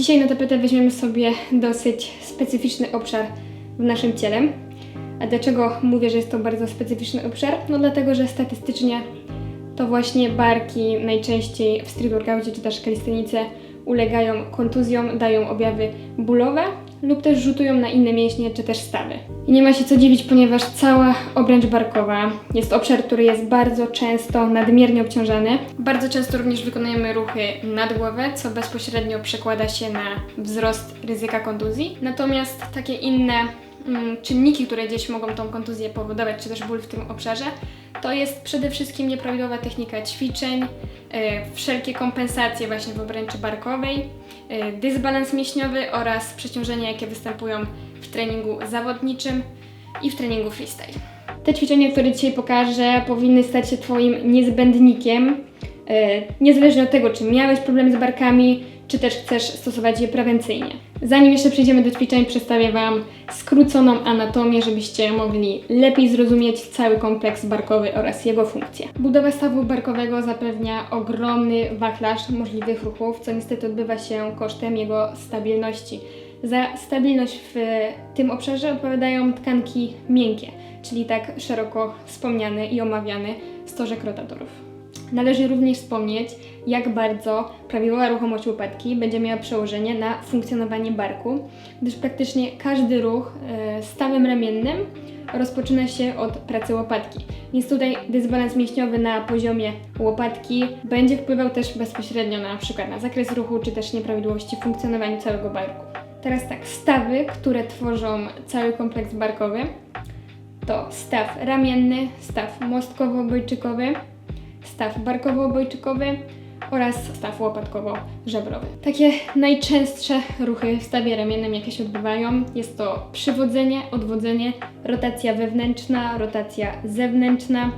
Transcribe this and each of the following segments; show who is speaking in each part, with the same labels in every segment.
Speaker 1: Dzisiaj na tapetę weźmiemy sobie dosyć specyficzny obszar w naszym ciele. A dlaczego mówię, że jest to bardzo specyficzny obszar? No dlatego, że statystycznie to właśnie barki najczęściej w street workoutie czy też kalistenice ulegają kontuzjom, dają objawy bólowe lub też rzutują na inne mięśnie czy też stawy. I nie ma się co dziwić, ponieważ cała obręcz barkowa jest obszar, który jest bardzo często nadmiernie obciążany. Bardzo często również wykonujemy ruchy nad głowę, co bezpośrednio przekłada się na wzrost ryzyka kontuzji. Natomiast takie inne czynniki, które gdzieś mogą tą kontuzję powodować, czy też ból w tym obszarze, to jest przede wszystkim nieprawidłowa technika ćwiczeń, wszelkie kompensacje właśnie w obręczy barkowej, dysbalans mięśniowy oraz przeciążenia, jakie występują w treningu zawodniczym i w treningu freestyle. Te ćwiczenia, które dzisiaj pokażę, powinny stać się Twoim niezbędnikiem, niezależnie od tego, czy miałeś problemy z barkami, czy też chcesz stosować je prewencyjnie. Zanim jeszcze przejdziemy do ćwiczeń, przedstawię Wam skróconą anatomię, żebyście mogli lepiej zrozumieć cały kompleks barkowy oraz jego funkcje. Budowa stawu barkowego zapewnia ogromny wachlarz możliwych ruchów, co niestety odbywa się kosztem jego stabilności. Za stabilność w tym obszarze odpowiadają tkanki miękkie, czyli tak szeroko wspomniany i omawiany stożek rotatorów. Należy również wspomnieć, jak bardzo prawidłowa ruchomość łopatki będzie miała przełożenie na funkcjonowanie barku, gdyż praktycznie każdy ruch stawem ramiennym rozpoczyna się od pracy łopatki. Więc tutaj dysbalans mięśniowy na poziomie łopatki będzie wpływał też bezpośrednio na przykład na zakres ruchu, czy też nieprawidłowości w funkcjonowaniu całego barku. Teraz tak, stawy, które tworzą cały kompleks barkowy, to staw ramienny, staw mostkowo-obojczykowy, staw barkowo-obojczykowy oraz staw łopatkowo-żebrowy. Takie najczęstsze ruchy w stawie ramiennym, jakie się odbywają, jest to przywodzenie, odwodzenie, rotacja wewnętrzna, rotacja zewnętrzna,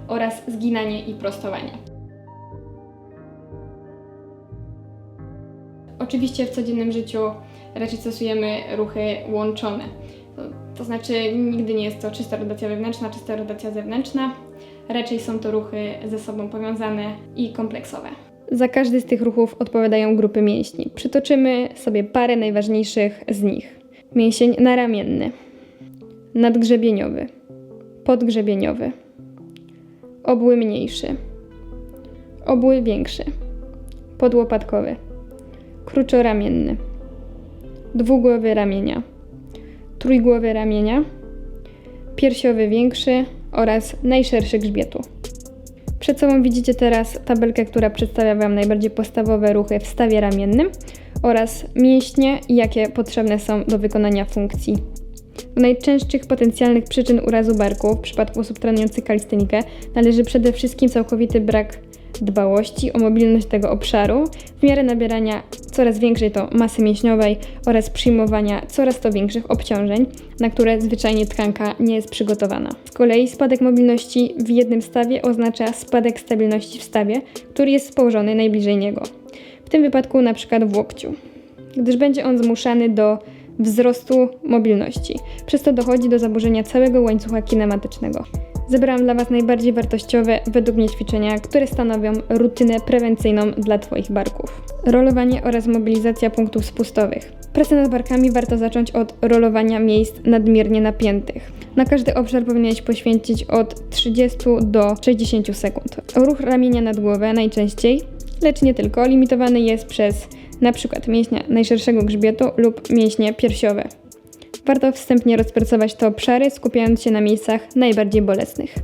Speaker 1: oraz zginanie i prostowanie. Oczywiście w codziennym życiu raczej stosujemy ruchy łączone. To znaczy nigdy nie jest to czysta rotacja wewnętrzna, czysta rotacja zewnętrzna. Raczej są to ruchy ze sobą powiązane i kompleksowe. Za każdy z tych ruchów odpowiadają grupy mięśni. Przytoczymy sobie parę najważniejszych z nich. Mięsień naramienny, nadgrzebieniowy, podgrzebieniowy, obły mniejszy, obły większy, podłopatkowy, kruczoramienny, dwugłowy ramienia, trójgłowy ramienia, piersiowy większy oraz najszerszy grzbietu. Przed sobą widzicie teraz tabelkę, która przedstawia Wam najbardziej podstawowe ruchy w stawie ramiennym oraz mięśnie, jakie potrzebne są do wykonania funkcji. Do najczęstszych potencjalnych przyczyn urazu barku w przypadku osób trenujących kalistenikę należy przede wszystkim całkowity brak dbałości o mobilność tego obszaru w miarę nabierania coraz większej to masy mięśniowej oraz przyjmowania coraz to większych obciążeń, na które zwyczajnie tkanka nie jest przygotowana. Z kolei spadek mobilności w jednym stawie oznacza spadek stabilności w stawie, który jest położony najbliżej niego. W tym wypadku na przykład w łokciu, gdyż będzie on zmuszany do wzrostu mobilności. Przez to dochodzi do zaburzenia całego łańcucha kinematycznego. Zebrałam dla Was najbardziej wartościowe według mnie ćwiczenia, które stanowią rutynę prewencyjną dla Twoich barków. Rolowanie oraz mobilizacja punktów spustowych. Pracę nad barkami warto zacząć od rolowania miejsc nadmiernie napiętych. Na każdy obszar powinieneś poświęcić od 30 do 60 sekund. Ruch ramienia nad głowę najczęściej, lecz nie tylko, limitowany jest przez np. mięśnie najszerszego grzbietu lub mięśnie piersiowe. Warto wstępnie rozpracować te obszary, skupiając się na miejscach najbardziej bolesnych.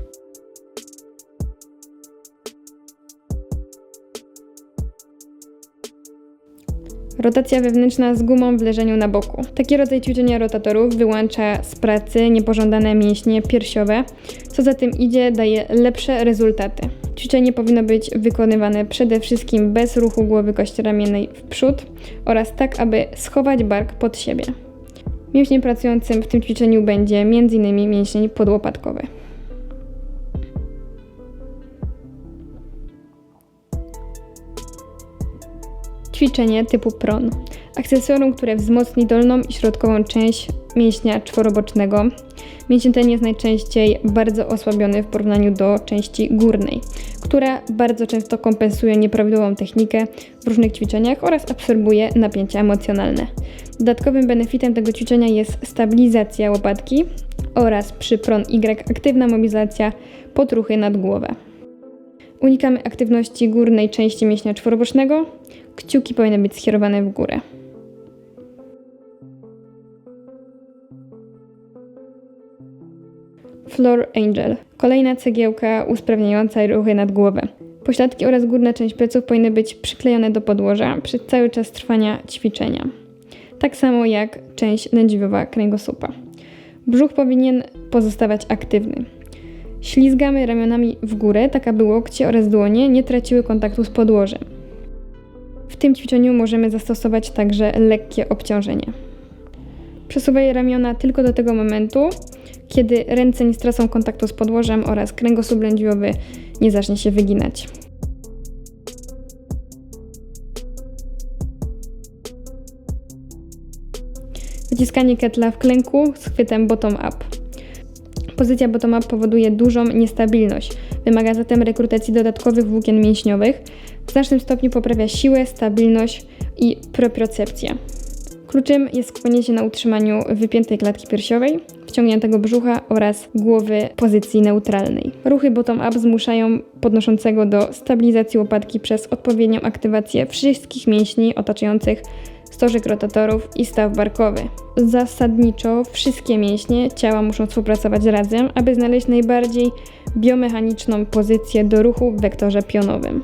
Speaker 1: Rotacja wewnętrzna z gumą w leżeniu na boku. Taki rodzaj ćwiczenia rotatorów wyłącza z pracy niepożądane mięśnie piersiowe, co za tym idzie daje lepsze rezultaty. Ćwiczenie powinno być wykonywane przede wszystkim bez ruchu głowy kości ramiennej w przód oraz tak, aby schować bark pod siebie. Mięśniem pracującym w tym ćwiczeniu będzie m.in. mięsień podłopatkowy. Ćwiczenie typu pron. Akcesorium, które wzmocni dolną i środkową część mięśnia czworobocznego. Mięsień ten jest najczęściej bardzo osłabiony w porównaniu do części górnej, która bardzo często kompensuje nieprawidłową technikę w różnych ćwiczeniach oraz absorbuje napięcia emocjonalne. Dodatkowym benefitem tego ćwiczenia jest stabilizacja łopatki oraz przy pron Y aktywna mobilizacja podruchy nad głowę. Unikamy aktywności górnej części mięśnia czworobocznego. Kciuki powinny być skierowane w górę. Floor Angel. Kolejna cegiełka usprawniająca ruchy nad głowę. Pośladki oraz górna część pleców powinny być przyklejone do podłoża przez cały czas trwania ćwiczenia. Tak samo jak część lędźwiowa kręgosłupa. Brzuch powinien pozostawać aktywny. Ślizgamy ramionami w górę, tak aby łokcie oraz dłonie nie traciły kontaktu z podłożem. W tym ćwiczeniu możemy zastosować także lekkie obciążenie. Przesuwaj ramiona tylko do tego momentu, kiedy ręce nie stracą kontaktu z podłożem oraz kręgosłup lędźwiowy nie zacznie się wyginać. Wyciskanie ketla w klęku z chwytem bottom-up. Pozycja bottom-up powoduje dużą niestabilność. Wymaga zatem rekrutacji dodatkowych włókien mięśniowych. W znacznym stopniu poprawia siłę, stabilność i propriocepcję. Kluczem jest skupienie się na utrzymaniu wypiętej klatki piersiowej, wciągniętego brzucha oraz głowy w pozycji neutralnej. Ruchy bottom-up zmuszają podnoszącego do stabilizacji łopatki przez odpowiednią aktywację wszystkich mięśni otaczających stożek rotatorów i staw barkowy. Zasadniczo wszystkie mięśnie ciała muszą współpracować razem, aby znaleźć najbardziej biomechaniczną pozycję do ruchu w wektorze pionowym.